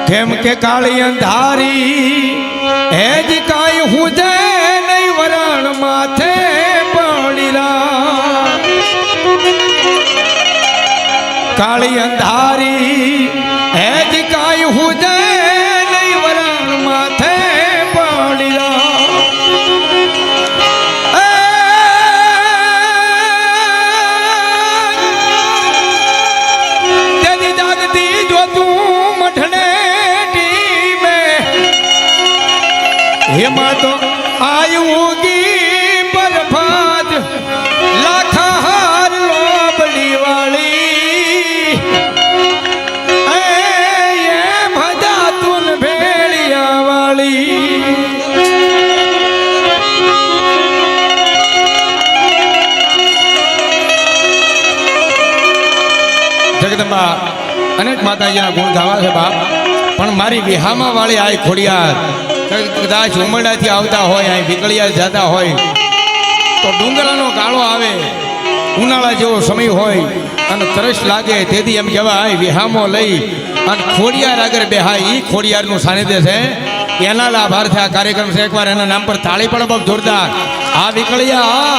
કેમ કે કાળી અંધારી હેજ કાઈ હુજે નહીં વરણ માથે પડીલા કાળી અંધારી હેજ કાઈ હુજે નહીં વરણ માથે પડીલા તેની જાગતી જો તું મઠને हेमा तो आयुगी बर्फाद लाखा हार लोबड़ी वाली ये भजा तुन भेड़िया वाली जगदंबा अनेक माताजीना गुण गावा है बाप पण मारी विहामा वाली आई खोड़ियार कदाच उमरडाથી આવતા હોય અહીં વિકળિયા જતા હોય તો ડુંગરાનો કાળો આવે ઉનાળા જેવો સમય હોય અને તરસ લાગે તેથી એમ કહેવાય વિહામો લઈ અને ખોડિયાર આગળ બેહાય ઈ ખોડિયારનું સાનિધ્ય છે એના લાભાર્થે આ કાર્યક્રમ છે એકવાર એના નામ પર તાળી પડો બહુ જોરદાર આ વિકળિયા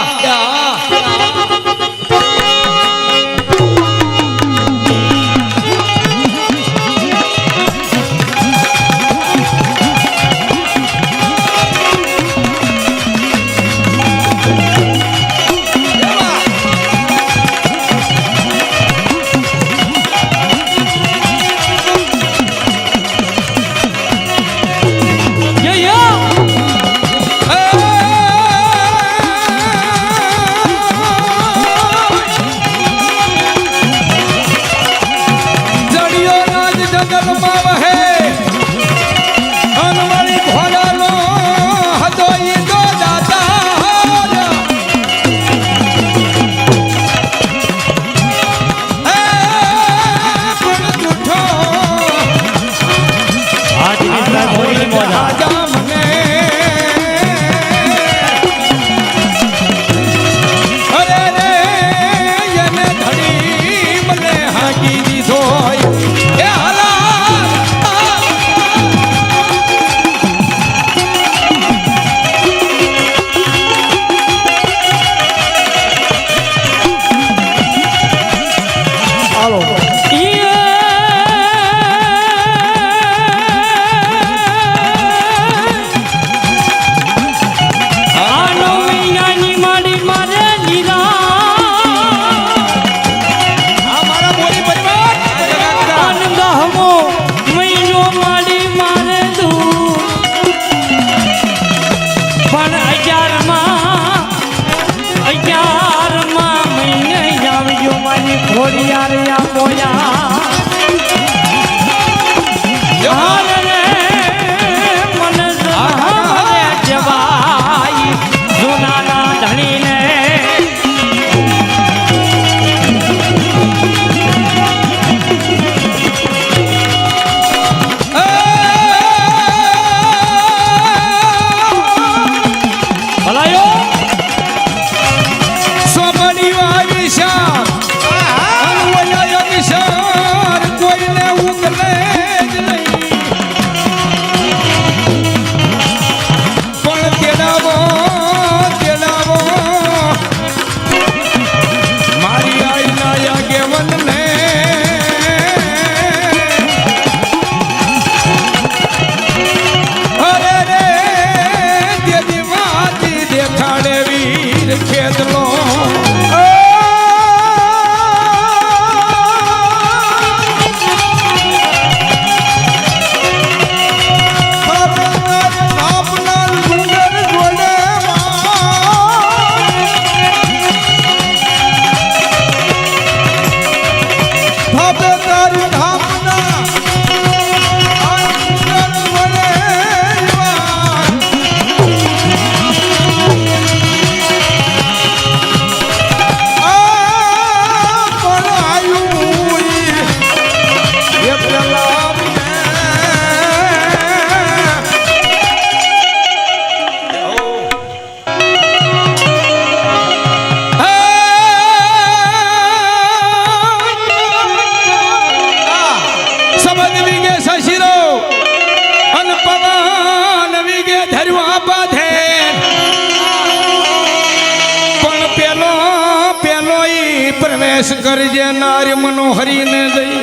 કરજે નારી મનોહરીને જઈ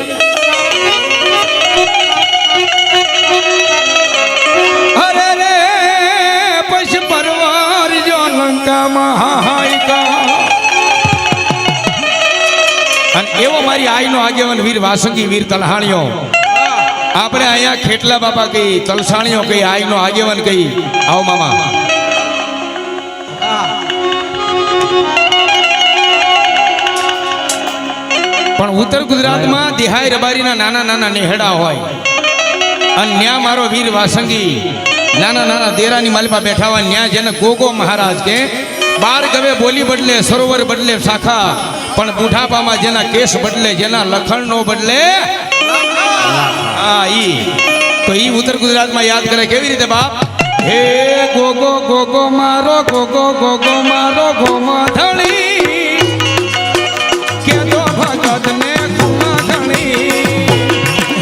અરે રે પછી પરવાર જો લંકામાં હાહાઈકા અને એવો મારી આઈનો આગેવાન વીર વાસંગી વીર તલહાણીઓ આપણે અહીંયા ખેટલા બાપા કઈ તલસાણીઓ કઈ આઈનો આગેવાન કઈ આવો મામા પણ ઉત્તર ગુજરાતમાં દિહાઈ રબારીના નાના નાના નેહડા હોય અને ન્યા મારો વીર વાસંગી નાના નાના દેરાની માલપા બેઠા હોય ન્યા જેને ગોગો મહારાજ કે 12 ગવે બોલી બદલે સરોવર બદલે શાખા પણ બુઢાપામાં જેના કેસ બદલે જેના લખણ નો બદલે ઈ તો ઈ ઉત્તર ગુજરાતમાં યાદ કરે કેવી રીતે બાપ હે ગોગો ગોગો મારો ગોગો ગોગો મારો ગોમધણી કે તો ભગત ને ગુમધણી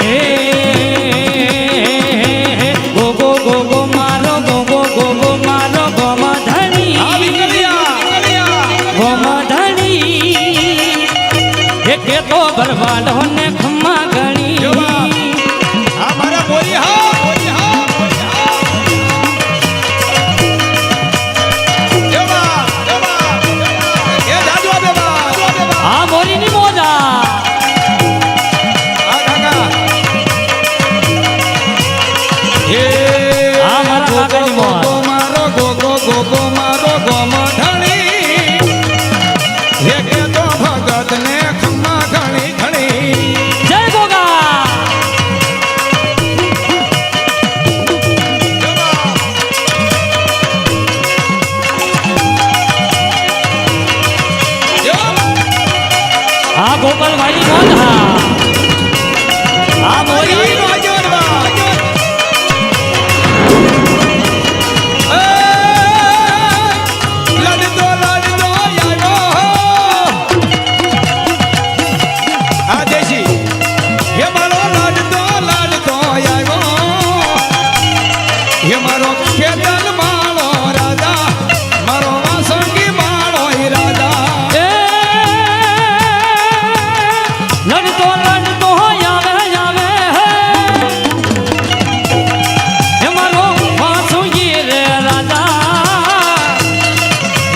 હે ગોગો ગોગો મારો ગોગો ગોગો મારો ગોમધણી આવી ગલિયા ગોમધણી હે કે તો બરબાદ હોને ખમ્મા ગણી આ મારા બોલી હા બોલી હા બોલી હા દેવા દેવા એ જાજુ દેવા આ મોરીની મોજા આ કાકા એ આ મારા કાકાની મોજ મારો ગોગો ગોગો મારો ગોમધણી હે કે તો ભગત ને ખમ્મા ઘણી ઘણી જય ગોગા આ ગોપાલભાઈ મોજા આ મોરી લડતો લડતો આવે આવે હે મારો વાસુજી રે રાજા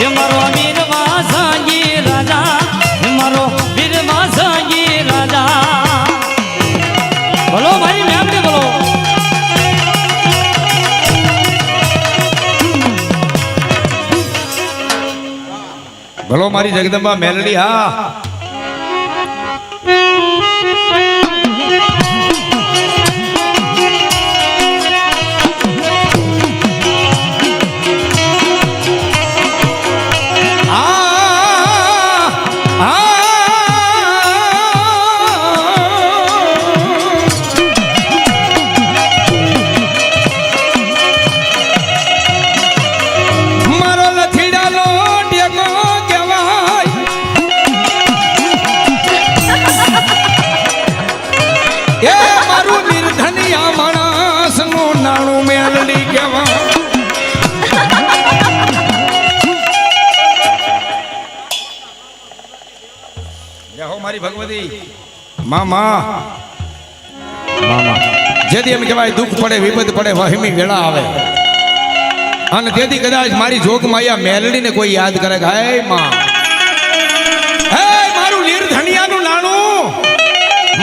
હે મારો વીર વાસુજી રાજા હે મારો વીર વાસુજી રાજા બોલો ભાઈ મેમ કે બોલો ભલો મારી જગદંબા મેલડી હા મારો લથીડાનો ટેકો કહેવાય એ મારું નિર્ધનિયા માણસનું નાણું મેલડી કહેવાય જય હો મારી ભગવતી મામા મામા જેથી એમ કહેવાય દુઃખ પડે વિપદ પડે વહેમી વેળા આવે અને તેથી કદાચ મારી જોગ માયા મેલડીને કોઈ યાદ કરે કે હે માં હે મારું નિર્ધનિયાનું નાણું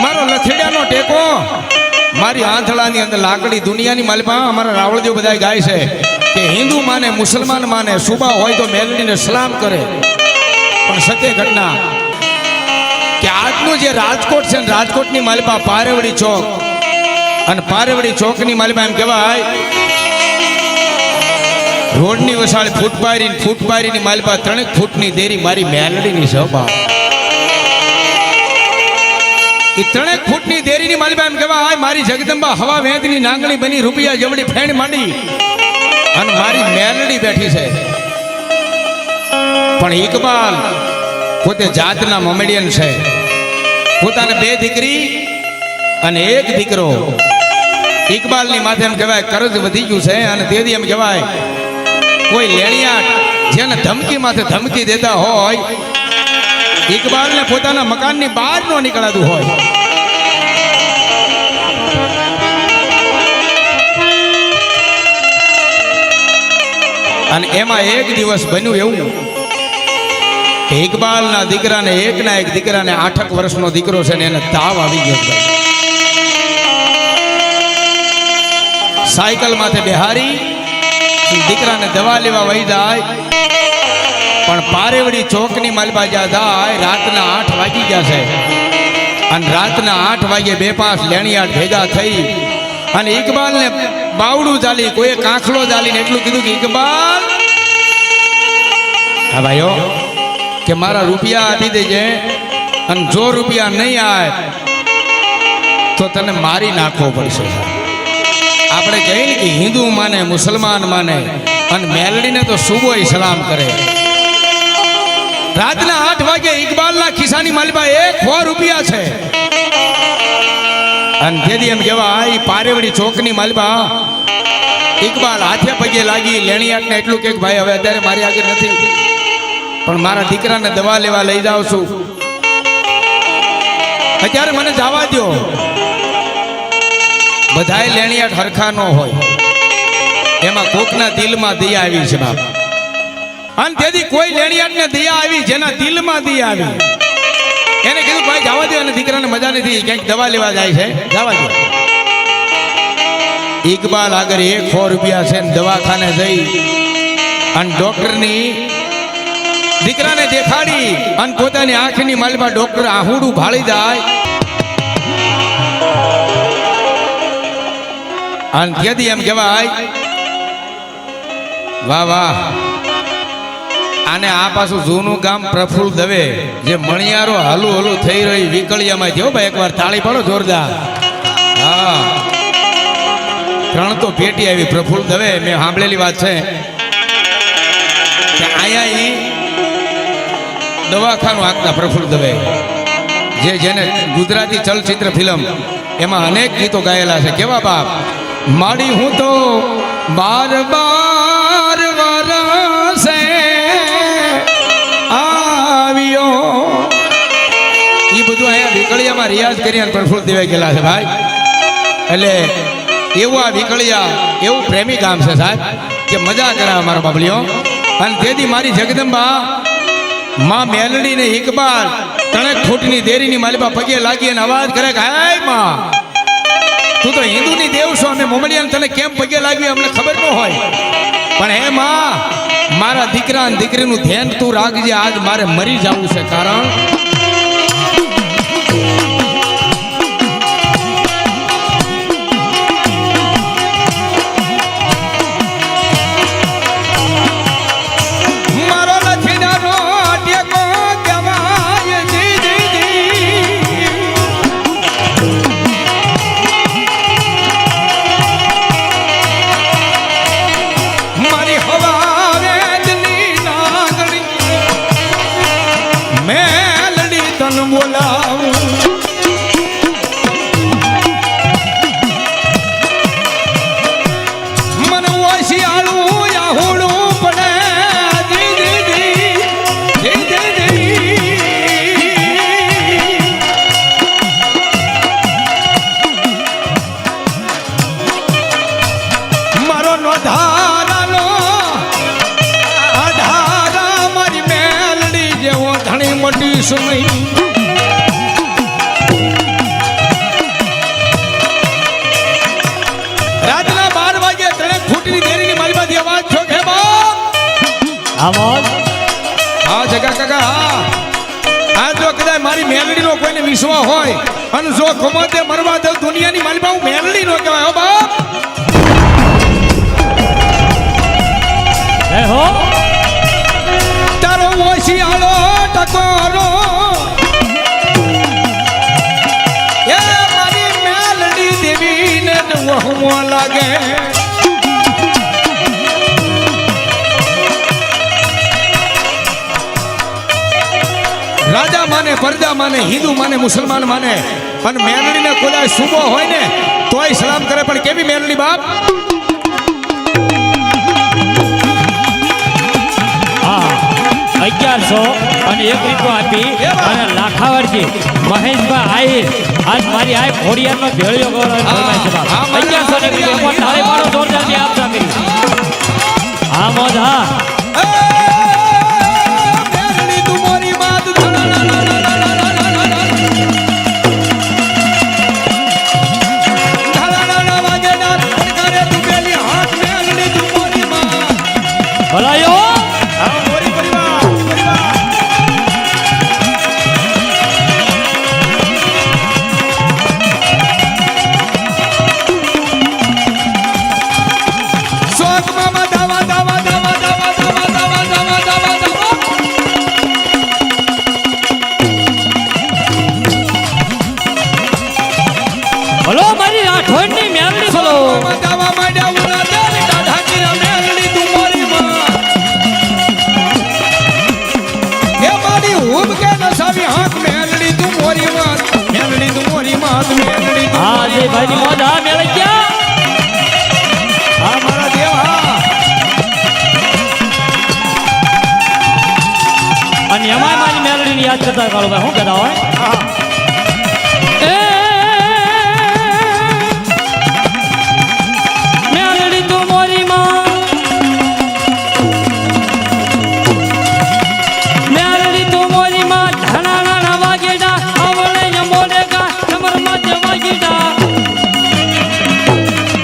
મારો લથેડાનો ટેકો મારી આંધળાની અંદર લાકડી દુનિયાની માલપા અમારા રાવળદેવ બધા ગાય છે કે હિન્દુ માને મુસલમાન માને સુબા હોય તો મેલડીને સલામ કરે પણ સત્ય ઘટના કે આજનું જે રાજકોટ છે ને રાજકોટની માલપા પારેવડી ચોક અને પારેવડી ચોકની માલપા એમ કહેવાય રોડની વસાળે ફૂટપારીની માલપા 3 ફૂટની દેરી મારી મેલડીની સભા એ 3 ફૂટની દેરીની માલપા એમ કહેવાય મારી જગદંબા હવા વેદની નાંગણી બની રૂપિયા જવડી ફેણ માંડી અને મારી મેલડી બેઠી છે પણ ઇકબાલ પોતે જાતના મોમેડિયન છે પોતાને 2 દીકરી અને 1 દીકરો ઇકબાલની માથે એમ કહેવાય કરજ વધી ગયું છે અને તેથી એમ કહેવાય કોઈ લેણિયા જેને ધમકી માથે ધમકી દેતા હોય ઇકબાલને પોતાના મકાનની બહાર ન નીકળાતું હોય. અને એમાં એક દિવસ બન્યું એવું કે ઇકબાલના દીકરાને એકના એક દીકરાને 8 વર્ષનો દીકરો છે ને એને તાવ આવી ગયો છે. સાયકલ માથે બેહારી દીકરાને દવા લેવા વહી જાય, પણ પારેવડી ચોકની માલપા જ્યાં જાય રાતના 8 વાગી ગયા છે. અને રાતના 8 વાગે 2-5 લેણિયાટ ભેગા થઈ અને ઇકબાલને બાવડું ચાલી, કોઈ કાંખલો ચાલીને એટલું કીધું કે ઇકબાલ, હા ભાઈઓ, કે મારા રૂપિયા આપી દેજે, અને જો રૂપિયા નહીં આવે તો તને મારી નાખવો પડશે. આપણે કહીએ ને કે હિન્દુ માને, મુસલમાન માને, અને મેલડીને તો સુબોય સલામ કરે. રાતના 8 વાગે ઇકબાલના ખિસ્સાની માલપા 100 રૂપિયા છે. અને તેથી એમ કહેવાય પારેવડી ચોકની માલપા ઇકબાલ હાથે પગે લાગી લેણિયાટને એટલું કે ભાઈ હવે અત્યારે મારી આગળ નથી, પણ મારા દીકરાને દવા લેવા લઈ જાઉં છું, અત્યારે મને જવા દો. બધાય લેણિયાટ હરખા ન હોય, એમાં કોકના દિલમાં દયા આવી છે બાપ. અને તેથી કોઈ લેણિયાટને દયા આવી, જેના દિલમાં દયા આવી, એને કીધું ભાઈ જવા દો, અને દીકરાને મજા નથી, ક્યાંક દવા લેવા જાય છે, જવા દો. ઇકબાલ આગળ 100 રૂપિયા છે, દવાખાને જઈ અને ડોક્ટરની દીકરાને દેખાડી અને પોતાની આંખની માલમાં ડોક્ટર આહુડું ભાળી જાય. અને ત્યાંથી એમ કહેવાય વાહ વાહ, આને આ પાછું જૂનું ગામ પ્રફુલ્લ દવે, જે મણિયારો હલું હલું થઈ રહી વિકળિયામાં થયો ભાઈ, એકવાર તાળી પાડો જોરદાર. હા, 3 તો પેટી આવી પ્રફુલ્લ દવે. મેં સાંભળેલી વાત છે કે અહીંયા દવાખાનું આખતા પ્રફુલ્લ દવે, જેને ગુજરાતી ચલચિત્ર ફિલ્મ એમાં અનેક ગીતો ગાયેલા છે. કેવા બાપ, માડી હું તો 12 વરસે આવ્યો, એ બધું અહીંયા વિકળિયામાં રિયાઝ કરી પ્રફુલ્લ દવે ગયેલા છે ભાઈ. એટલે એવું આ વિકળિયા એવું પ્રેમી ગામ છે સાહેબ, કે મજા કરાવે મારા બાબલીઓ. અને તેથી મારી જગદંબા માં મેલડી ને ઇકબાલ 3 ફૂટની દેરીની માલિપા પગે લાગી અને અવાજ કરે કે હાય માં, તું તો હિન્દુની દેવ છો, અમે મોમડિયાને તને કેમ પગે લાગી અમને ખબર ન હોય, પણ હે માં, મારા દીકરા અને દીકરીનું ધ્યાન તું રાખજે, આજ મારે મરી જવું છે. કારણ રાતના 12 વાગે 3 ફૂટની દેરીની માલમાંથી અવાજ છો કે હા જગા કાકા, હા, આ જો કદાચ મારી મેલડીનો કોઈને વિશ્વાસ હોય અને જો ખમતે મરવા દે દુનિયાની માલપા હું મેલડી નો કહેવાય. હો બાપ, હો તારો ઓશિયાળો ટકોરો એ મારી મેલડી દેવીને વહમો લાગે. રાજા માને, પરજા માને, હિન્દુ માને, મુસલમાન માને, અને મેલડીને કોઈ સુબો હોય ને તોય સલામ કરે. પણ કેવી મેલડી બાપ, 1100 અને 1 રૂપિયો આપી અને લાખાવરજી મહેશભાઈ આહિર આજ મારી આ ઘોડિયાનો ભેળિયો ગૌરવ ફરમાય છે બાપ. 1100 ને 1 રૂપિયો તાળી પાડો જોરદારથી આપતા કરી. હા મોજ હા. મેલડી તું મોરી માત ધડાના વાગે ના કરે તું બેલી હાથ મેલડી તું મોરી માત ભલાયો આ મોરી પરિવાર શોક મામા દાવા દાવા દાવા દાવા દાવા દાવા દાવા દાવા દાવા ભલો મારી રાઠોડની મેલડી ભલો. મામા દાવા માંડ્યા ઉના દેવ દાઢા કીરા મેલડી તું મોરી માત એ મારી હુબ કે નસાવી હાથ મેલડી તું મોરી માત મેલડી તું મોરી માત મેલડી તું હા મોરી જે ભાઈની માત. મોજ હા મેળે ગયા. હા મારા દેવ હા અને એમાં મારી મેલડીની યાદ કરતા કાળો ભાઈ શું કહેતા હોય હા એ મેલડી તું મોરી માં મેલડી તું મોરી માં ધનાના વાગેડા આવળે ને મોડેગા કમર માં વાગેડા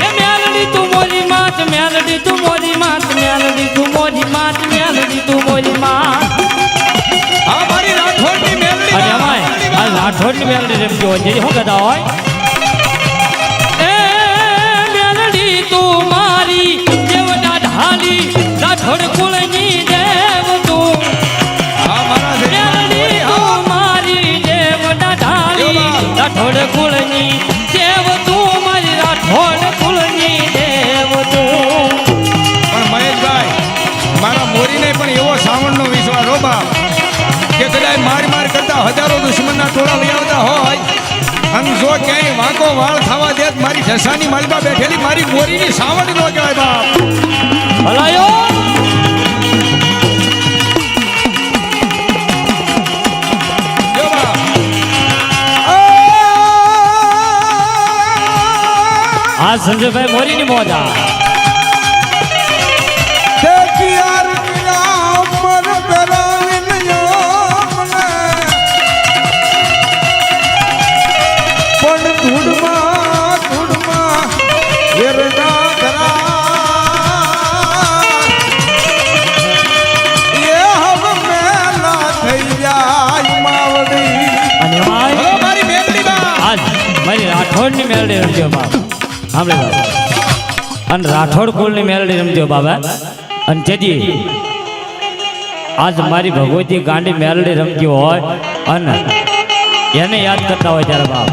એ મેલડી તું મોરી માં મેલડી તું મોરી માં મેલડી તું મોરી માં મેલડી તું મોરી માં. હા મારી રાઠોડની મેલડી અને અમાય આ રાઠોડની મેલડી રમજો હોય જેથી શું કહેતા હોય એ મેલડી તું મારી દેવડા ઢાલી રાઠોડ કુળની દેવ તું હા મારા મેલડી તું મારી દેવડા ઢાલી રાઠોડ કુળની દેવ તું મારી રાઠોડ કુળની દેવ તું. પણ મહેશભાઈ મારા મોરીને પણ એવો શ્રાવણનો વિશ્વાસ હો બાપ કે કદાચ માર કરતા હજારો દુશ્મનના ટોળા લઈ આવતા હોય અને જો ક્યાંય વાંકો વાળ થવા દે તો મારી ઢસાની માલમાં બેઠેલી મારી મોરીની સાવણ નો કહેવાય બાપ. ભલાયો જો બાપ આ સંજયભાઈ મોરીની મોજ આ અને એમાં હલો મારી મેલડી બાપ આજ મારી રાઠોડની મેલડી રમજો બાપ. સાંભળે બાબા અને રાઠોડ કુળની મેલડી રમજો બાબા. અને તેથી આજ મારી ભગવતી ગાંડી મેલડી રમતી હોય અને એને યાદ કરતા હોય ત્યારે બાપ